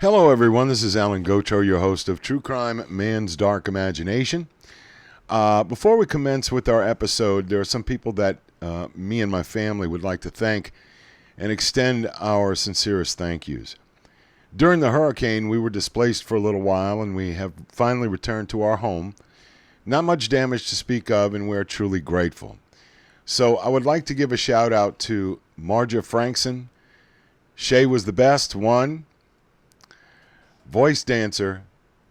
Hello, everyone. This is Alan Gocho, your host of True Crime Man's Dark Imagination. Before we commence with our episode, there are some people that me and my family would like to thank and extend our sincerest thank yous. During the hurricane, we were displaced for a little while, and we have finally returned to our home. Not much damage to speak of, and we're truly grateful. So I would like to give a shout out to Marja Frankson. Shay was the best one. Voice Dancer,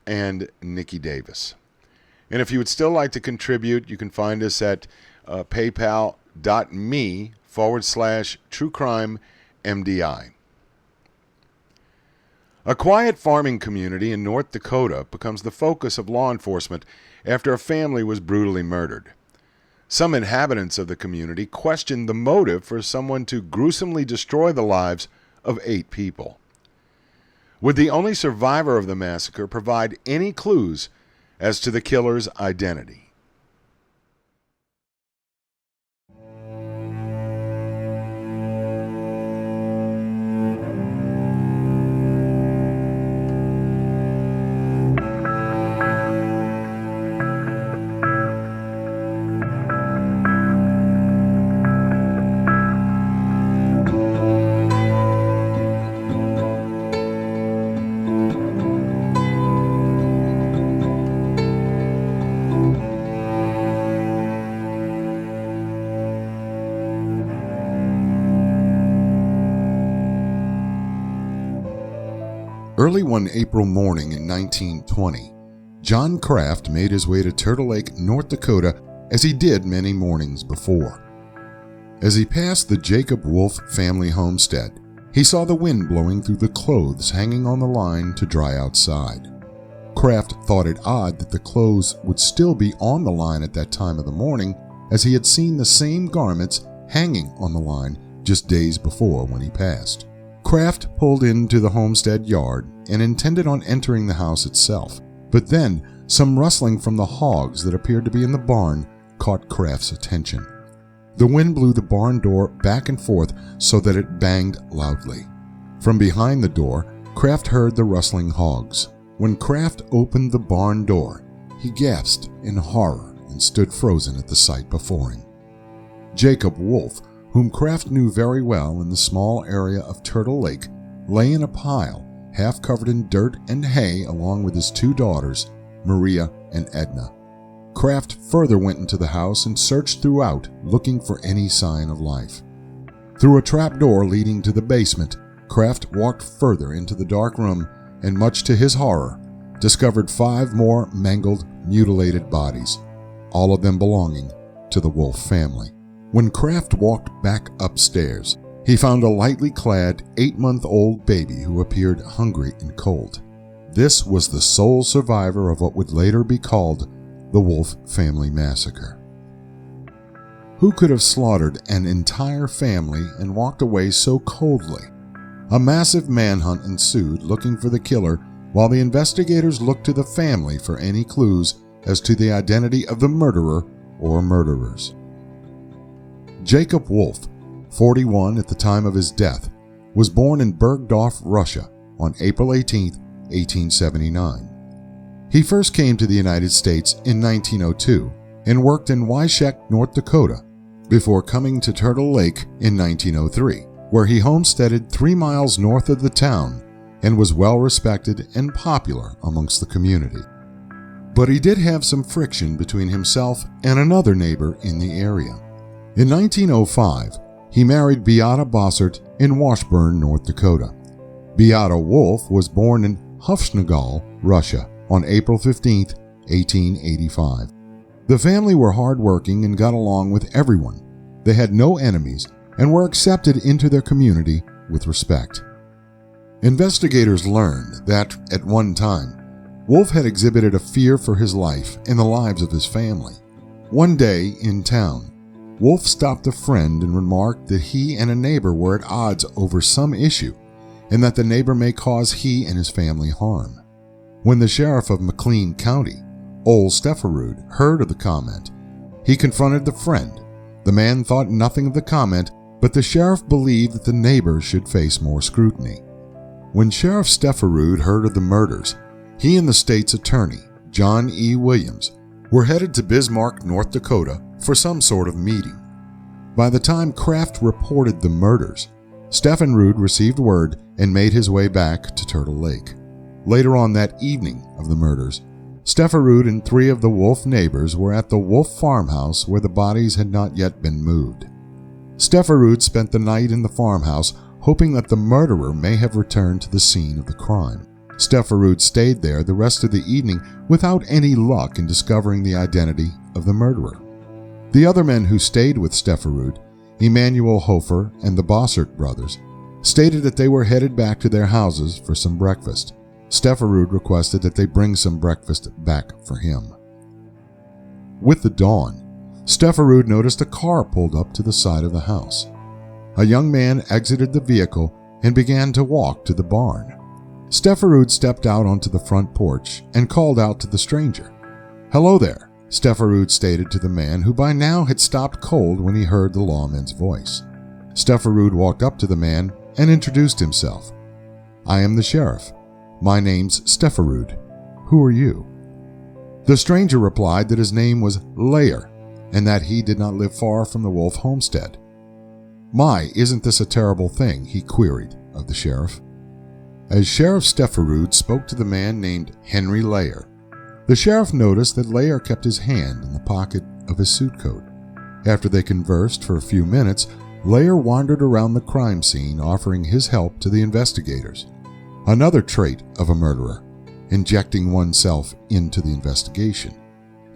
and Nikki Davis. And if you would still like to contribute, you can find us at paypal.me/truecrimemdi. A quiet farming community in North Dakota becomes the focus of law enforcement after a family was brutally murdered. Some inhabitants of the community question the motive for someone to gruesomely destroy the lives of 8 people. Would the only survivor of the massacre provide any clues as to the killer's identity? Early one April morning in 1920, John Kraft made his way to Turtle Lake, North Dakota, as he did many mornings before. As he passed the Jacob Wolf family homestead, he saw the wind blowing through the clothes hanging on the line to dry outside. Kraft thought it odd that the clothes would still be on the line at that time of the morning, as he had seen the same garments hanging on the line just days before when he passed. Kraft pulled into the homestead yard and intended on entering the house itself, but then some rustling from the hogs that appeared to be in the barn caught Kraft's attention. The wind blew the barn door back and forth so that it banged loudly. From behind the door, Kraft heard the rustling hogs. When Kraft opened the barn door, he gasped in horror and stood frozen at the sight before him. Jacob Wolf, whom Kraft knew very well in the small area of Turtle Lake, lay in a pile, half covered in dirt and hay, along with his 2 daughters, Maria and Edna. Kraft further went into the house and searched throughout, looking for any sign of life. Through a trap door leading to the basement, Kraft walked further into the dark room and, much to his horror, discovered 5 more mangled, mutilated bodies, all of them belonging to the Wolf family. When Kraft walked back upstairs, he found a lightly clad 8-month-old baby who appeared hungry and cold. This was the sole survivor of what would later be called the Wolf Family Massacre. Who could have slaughtered an entire family and walked away so coldly? A massive manhunt ensued looking for the killer, while the investigators looked to the family for any clues as to the identity of the murderer or murderers. Jacob Wolf, 41 at the time of his death, was born in Bergdorf, Russia on April 18, 1879. He first came to the United States in 1902 and worked in Wyshek, North Dakota, before coming to Turtle Lake in 1903, where he homesteaded 3 miles north of the town and was well respected and popular amongst the community. But he did have some friction between himself and another neighbor in the area. In 1905, he married Beata Bossert in Washburn, North Dakota. Beata Wolf was born in Hufschnagal, Russia, on April 15, 1885. The family were hardworking and got along with everyone. They had no enemies and were accepted into their community with respect. Investigators learned that, at one time, Wolf had exhibited a fear for his life and the lives of his family. One day, in town, Wolf stopped a friend and remarked that he and a neighbor were at odds over some issue, and that the neighbor may cause he and his family harm. When the sheriff of McLean County, Ole Stefferud, heard of the comment, he confronted the friend. The man thought nothing of the comment, but the sheriff believed that the neighbor should face more scrutiny. When Sheriff Stefferud heard of the murders, he and the state's attorney, John E. Williams, were headed to Bismarck, North Dakota for some sort of meeting. By the time Kraft reported the murders, Stefferud received word and made his way back to Turtle Lake. Later on that evening of the murders, Stefferud and 3 of the Wolf neighbors were at the Wolf farmhouse where the bodies had not yet been moved. Stefferud spent the night in the farmhouse, hoping that the murderer may have returned to the scene of the crime. Stefferud stayed there the rest of the evening without any luck in discovering the identity of the murderer. The other men who stayed with Stefferud, Emanuel Hofer and the Bossert brothers, stated that they were headed back to their houses for some breakfast. Stefferud requested that they bring some breakfast back for him. With the dawn, Stefferud noticed a car pulled up to the side of the house. A young man exited the vehicle and began to walk to the barn. Stefferud stepped out onto the front porch and called out to the stranger. "Hello there," Stefferud stated to the man, who by now had stopped cold when he heard the lawman's voice. Stefferud walked up to the man and introduced himself. "I am the sheriff. My name's Stefferud. Who are you?" The stranger replied that his name was Layer and that he did not live far from the Wolf homestead. "My, isn't this a terrible thing?" he queried of the sheriff. As Sheriff Stefferud spoke to the man named Henry Layer, the sheriff noticed that Layer kept his hand in the pocket of his suit coat. After they conversed for a few minutes, Layer wandered around the crime scene, offering his help to the investigators. Another trait of a murderer, injecting oneself into the investigation.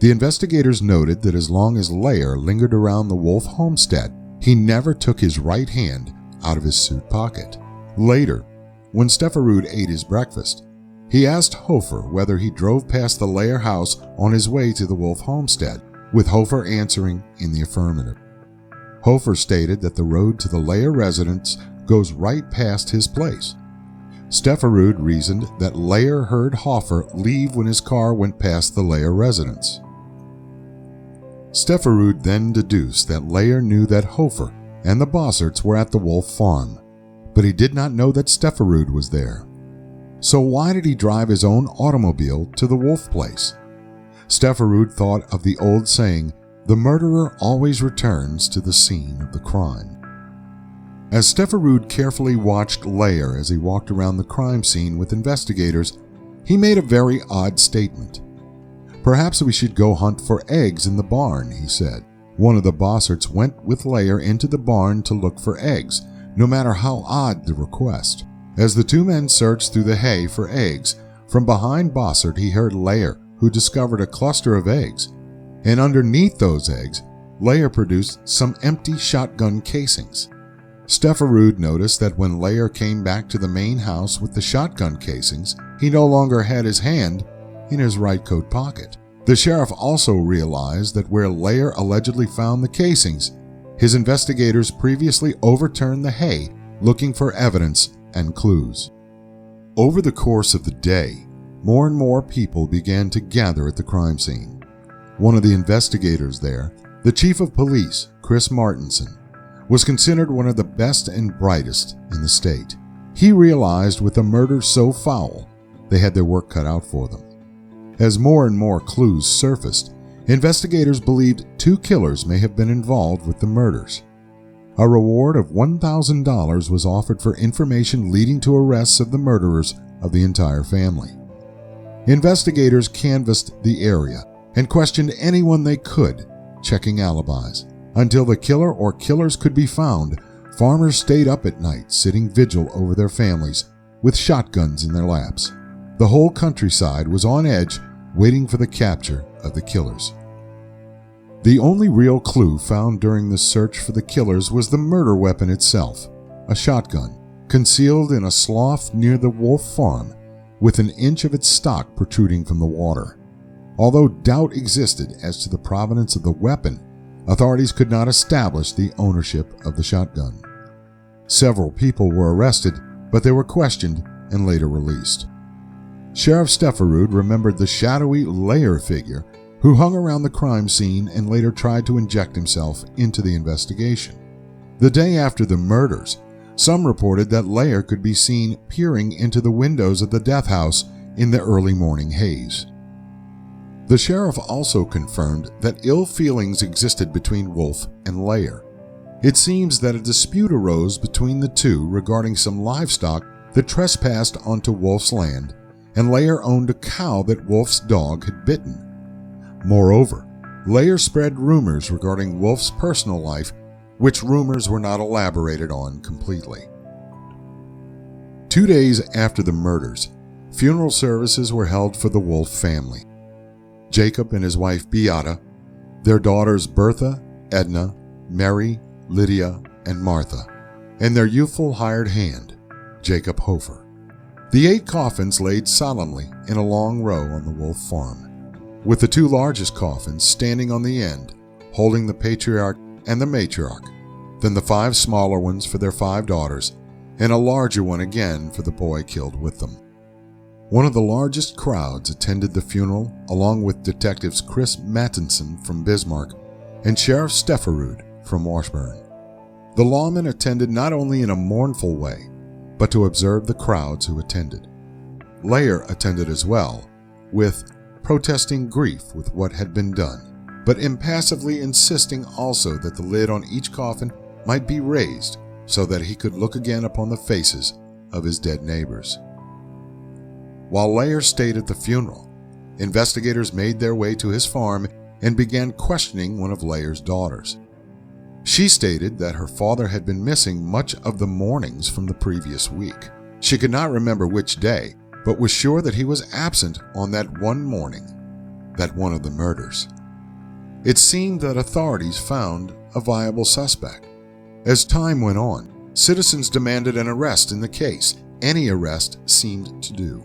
The investigators noted that as long as Layer lingered around the Wolf homestead, he never took his right hand out of his suit pocket. Later, when Stefferud ate his breakfast, he asked Hofer whether he drove past the Layer house on his way to the Wolf homestead, with Hofer answering in the affirmative. Hofer stated that the road to the Layer residence goes right past his place. Stefferud reasoned that Layer heard Hofer leave when his car went past the Layer residence. Stefferud then deduced that Layer knew that Hofer and the Bosserts were at the Wolf farm, but he did not know that Stefferud was there. So why did he drive his own automobile to the Wolf place? Stefferud thought of the old saying, "The murderer always returns to the scene of the crime." As Stefferud carefully watched Layer as he walked around the crime scene with investigators, he made a very odd statement. "Perhaps we should go hunt for eggs in the barn," he said. One of the Bosserts went with Layer into the barn to look for eggs, no matter how odd the request. As the 2 men searched through the hay for eggs, from behind Bossert he heard Layer, who discovered a cluster of eggs, and underneath those eggs, Layer produced some empty shotgun casings. Stefferud noticed that when Layer came back to the main house with the shotgun casings, he no longer had his hand in his right coat pocket. The sheriff also realized that where Layer allegedly found the casings, his investigators previously overturned the hay looking for evidence and clues. Over the course of the day, more and more people began to gather at the crime scene. One of the investigators there, the chief of police, Chris Martinson, was considered one of the best and brightest in the state. He realized with a murder so foul, they had their work cut out for them. As more and more clues surfaced, investigators believed 2 killers may have been involved with the murders. A reward of $1,000 was offered for information leading to arrests of the murderers of the entire family. Investigators canvassed the area and questioned anyone they could, checking alibis. Until the killer or killers could be found, farmers stayed up at night, sitting vigil over their families, with shotguns in their laps. The whole countryside was on edge, waiting for the capture of the killers. The only real clue found during the search for the killers was the murder weapon itself, a shotgun, concealed in a slough near the Wolf farm, with an inch of its stock protruding from the water. Although doubt existed as to the provenance of the weapon, authorities could not establish the ownership of the shotgun. Several people were arrested, but they were questioned and later released. Sheriff Stefferud remembered the shadowy Layer figure who hung around the crime scene and later tried to inject himself into the investigation. The day after the murders, Some reported that Lair could be seen peering into the windows of the death house in the early morning haze. The sheriff also confirmed that ill feelings existed between Wolf and Lair. It seems that a dispute arose between the two regarding some livestock that trespassed onto Wolf's land, and Lair owned a cow that Wolf's dog had bitten. Moreover, Lair spread rumors regarding Wolf's personal life, which rumors were not elaborated on completely. 2 days after the murders, funeral services were held for the Wolf family. Jacob and his wife Beata, their daughters Bertha, Edna, Mary, Lydia, and Martha, and their youthful hired hand, Jacob Hofer. The 8 coffins laid solemnly in a long row on the Wolf farm, with the 2 largest coffins standing on the end, holding the patriarch and the matriarch, then the 5 smaller ones for their 5 daughters, and a larger one again for the boy killed with them. One of the largest crowds attended the funeral, along with detectives Chris Mattinson from Bismarck and Sheriff Stefferud from Washburn. The lawmen attended not only in a mournful way, but to observe the crowds who attended. Lair attended as well, with protesting grief with what had been done, but impassively insisting also that the lid on each coffin might be raised so that he could look again upon the faces of his dead neighbors. While Lair stayed at the funeral, investigators made their way to his farm and began questioning one of Lair's daughters. She stated that her father had been missing much of the mornings from the previous week. She could not remember which day, but was sure that he was absent on that one morning, that one of the murders. It seemed that authorities found a viable suspect. As time went on, citizens demanded an arrest in the case. Any arrest seemed to do.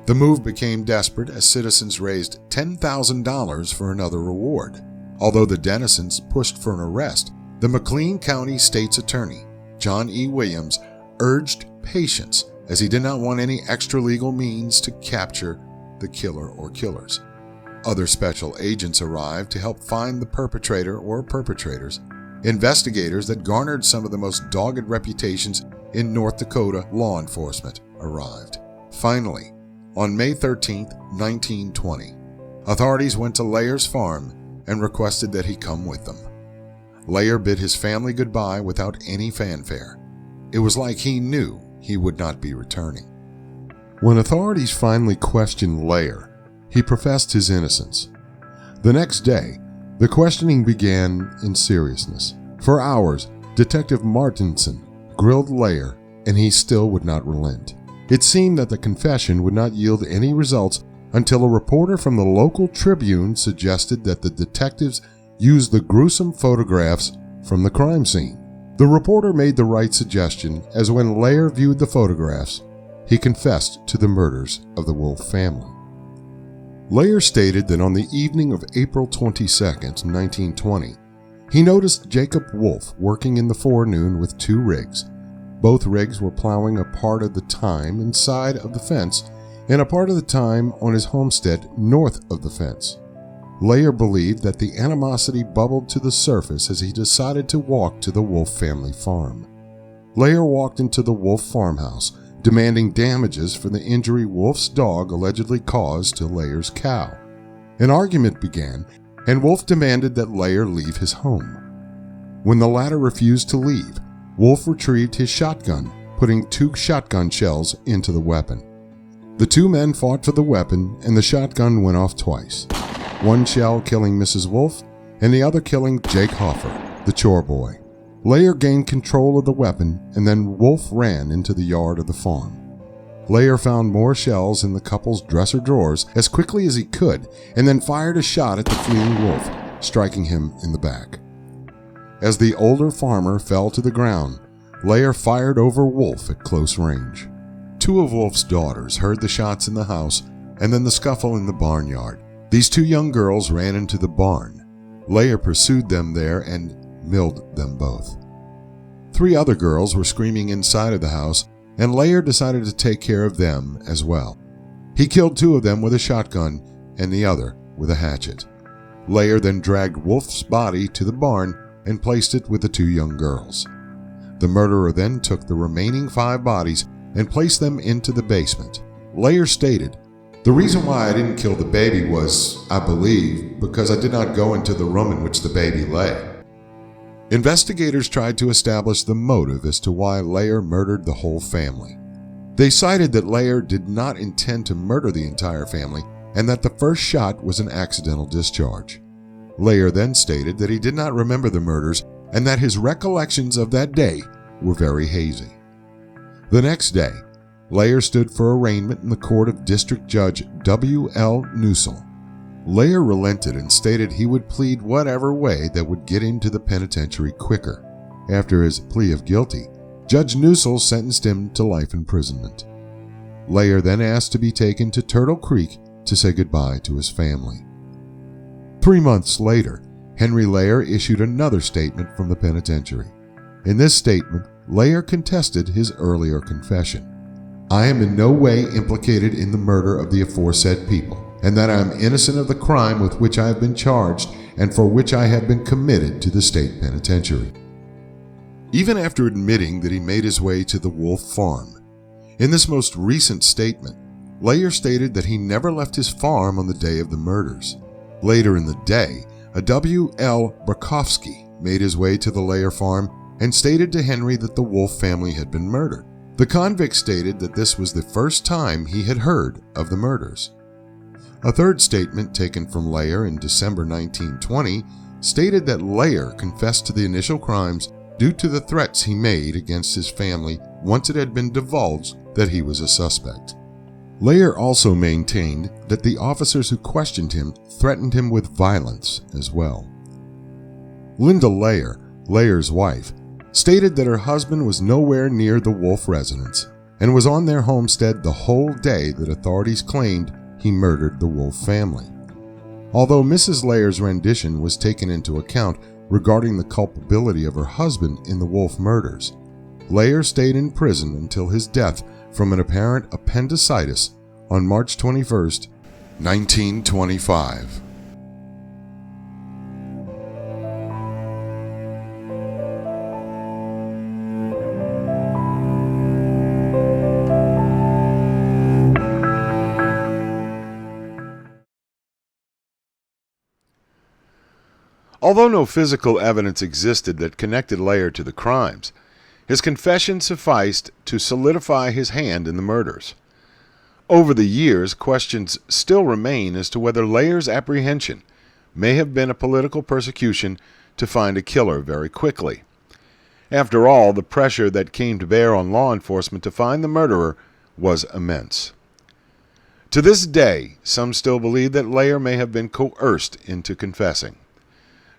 The move became desperate as citizens raised $10,000 for another reward. Although the denizens pushed for an arrest, the McLean County State's Attorney, John E. Williams, urged patience as he did not want any extra legal means to capture the killer or killers. Other special agents arrived to help find the perpetrator or perpetrators. Investigators that garnered some of the most dogged reputations in North Dakota law enforcement arrived. Finally, on May 13, 1920, authorities went to Lair's farm and requested that he come with them. Lair bid his family goodbye without any fanfare. It was like he knew he would not be returning. When authorities finally questioned Lair, he professed his innocence. The next day, the questioning began in seriousness. For hours, Detective Martinson grilled Lair, and he still would not relent. It seemed that the confession would not yield any results until a reporter from the local Tribune suggested that the detectives use the gruesome photographs from the crime scene. The reporter made the right suggestion, as when Lair viewed the photographs, he confessed to the murders of the Wolf family. Lair stated that on the evening of April 22, 1920, he noticed Jacob Wolf working in the forenoon with 2 rigs. Both rigs were plowing a part of the time inside of the fence and a part of the time on his homestead north of the fence. Lair believed that the animosity bubbled to the surface as he decided to walk to the Wolf family farm. Lair walked into the Wolf farmhouse, demanding damages for the injury Wolf's dog allegedly caused to Lair's cow. An argument began, and Wolf demanded that Lair leave his home. When the latter refused to leave, Wolf retrieved his shotgun, putting 2 shotgun shells into the weapon. The 2 men fought for the weapon, and the shotgun went off twice. One shell killing Mrs. Wolf, and the other killing Jake Hoffer, the chore boy. Lair gained control of the weapon, and then Wolf ran into the yard of the farm. Lair found more shells in the couple's dresser drawers as quickly as he could, and then fired a shot at the fleeing Wolf, striking him in the back. As the older farmer fell to the ground, Lair fired over Wolf at close range. 2 of Wolf's daughters heard the shots in the house and then the scuffle in the barnyard. These 2 young girls ran into the barn. Lair pursued them there and milled them both. 3 other girls were screaming inside of the house, and Lair decided to take care of them as well. He killed 2 of them with a shotgun and the other with a hatchet. Lair then dragged Wolf's body to the barn and placed it with the 2 young girls. The murderer then took the remaining 5 bodies and placed them into the basement. Layer stated, "The reason why I didn't kill the baby was, I believe, because I did not go into the room in which the baby lay." Investigators tried to establish the motive as to why Layer murdered the whole family. They cited that Layer did not intend to murder the entire family and that the first shot was an accidental discharge. Layer then stated that he did not remember the murders and that his recollections of that day were very hazy. The next day, Layer stood for arraignment in the court of District Judge W.L. Nussel. Layer relented and stated he would plead whatever way that would get him to the penitentiary quicker. After his plea of guilty, Judge Nussel sentenced him to life imprisonment. Layer then asked to be taken to Turtle Creek to say goodbye to his family. 3 months later, Henry Layer issued another statement from the penitentiary. In this statement, Layer contested his earlier confession. "I am in no way implicated in the murder of the aforesaid people, and that I am innocent of the crime with which I have been charged and for which I have been committed to the state penitentiary." Even after admitting that he made his way to the Wolf Farm, in this most recent statement, Layer stated that he never left his farm on the day of the murders. Later in the day, a W.L. Brakowski made his way to the Layer farm and stated to Henry that the Wolf family had been murdered. The convict stated that this was the first time he had heard of the murders. A third statement taken from Layer in December 1920 stated that Layer confessed to the initial crimes due to the threats he made against his family once it had been divulged that he was a suspect. Layer also maintained that the officers who questioned him threatened him with violence as well. Linda Layer, Layer's wife, stated that her husband was nowhere near the Wolf residence and was on their homestead the whole day that authorities claimed he murdered the Wolf family. Although Mrs. Layer's rendition was taken into account regarding the culpability of her husband in the Wolf murders, Layer stayed in prison until his death from an apparent appendicitis on March 21, 1925. Although no physical evidence existed that connected Layer to the crimes, his confession sufficed to solidify his hand in the murders. Over the years, questions still remain as to whether Layer's apprehension may have been a political persecution to find a killer very quickly. After all, the pressure that came to bear on law enforcement to find the murderer was immense. To this day, some still believe that Layer may have been coerced into confessing.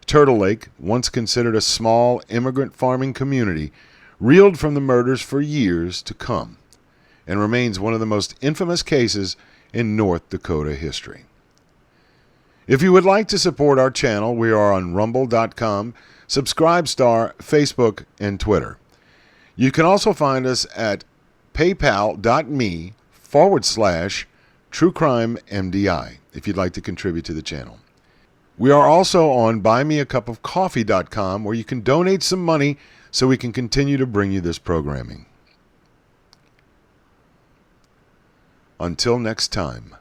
Turtle Lake, once considered a small immigrant farming community, reeled from the murders for years to come, and remains one of the most infamous cases in North Dakota history. If you would like to support our channel, we are on rumble.com, Subscribestar, Facebook, and Twitter. You can also find us at paypal.me/truecrimemdi if you'd like to contribute to the channel. We are also on buymeacupofcoffee.com, where you can donate some money so we can continue to bring you this programming. Until next time.